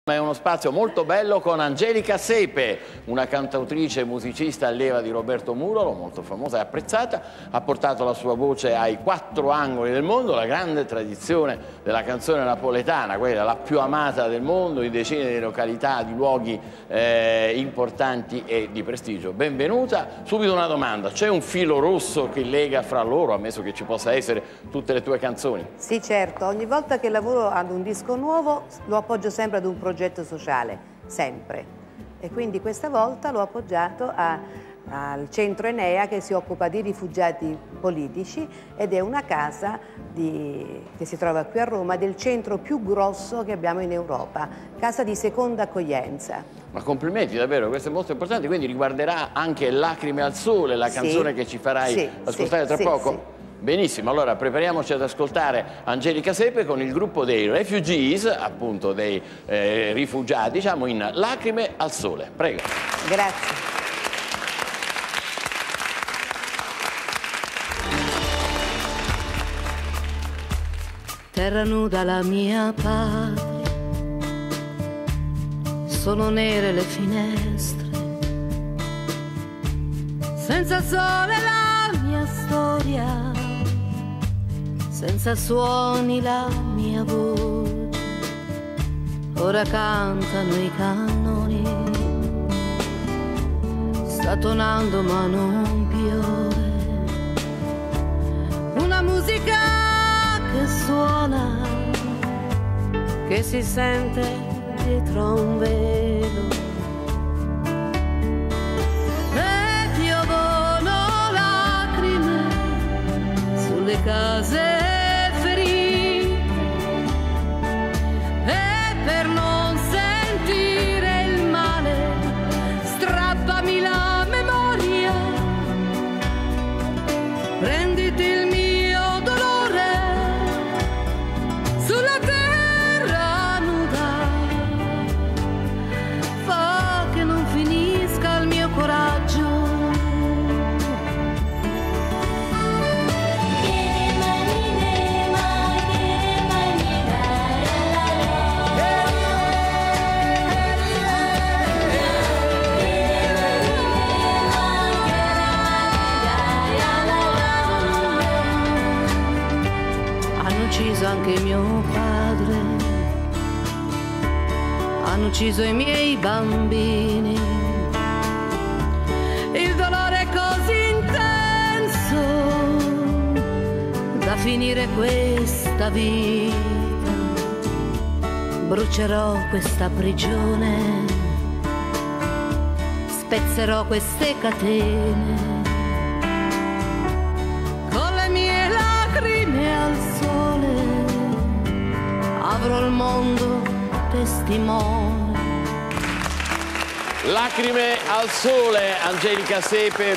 È uno spazio molto bello con Angelica Sepe, una cantautrice e musicista allieva di Roberto Murolo, molto famosa e apprezzata. Ha portato la sua voce ai 4 angoli del mondo, la grande tradizione della canzone napoletana, quella la più amata del mondo, in decine di località, di luoghi importanti e di prestigio. Benvenuta. Subito una domanda: c'è un filo rosso che lega fra loro, ammesso che ci possa essere, tutte le tue canzoni? Sì, certo. Ogni volta che lavoro ad un disco nuovo lo appoggio sempre ad un progetto sociale, sempre. E quindi questa volta l'ho appoggiato al Centro Enea, che si occupa di rifugiati politici ed è una casa che si trova qui a Roma, del centro più grosso che abbiamo in Europa, casa di seconda accoglienza. Ma complimenti, davvero, questo è molto importante. Quindi riguarderà anche Lacrime al sole, la canzone che ci farai ascoltare tra poco? Sì. Benissimo, allora prepariamoci ad ascoltare Angelica Sepe con il gruppo dei Refugees, appunto dei rifugiati, diciamo, in Lacrime al sole. Prego. Grazie. Terra nuda la mia patria, sono nere le finestre, senza sole la mia storia, senza suoni la mia voce. Ora cantano i cannoni, sta tonando ma non piove, una musica che suona, che si sente dietro un velo. E piovono lacrime sulle case ferite, e per non sentire il male strappami la memoria, prenditi il mio dolore sulla terra nuda, fa che non finisca il mio coraggio. Hanno ucciso anche mio padre, hanno ucciso i miei bambini. Il dolore è così intenso da finire questa vita. Brucerò questa prigione, spezzerò queste catene. Con le mie lacrime al sole avrò il mondo testimone. Lacrime al sole, Angelica Sepe.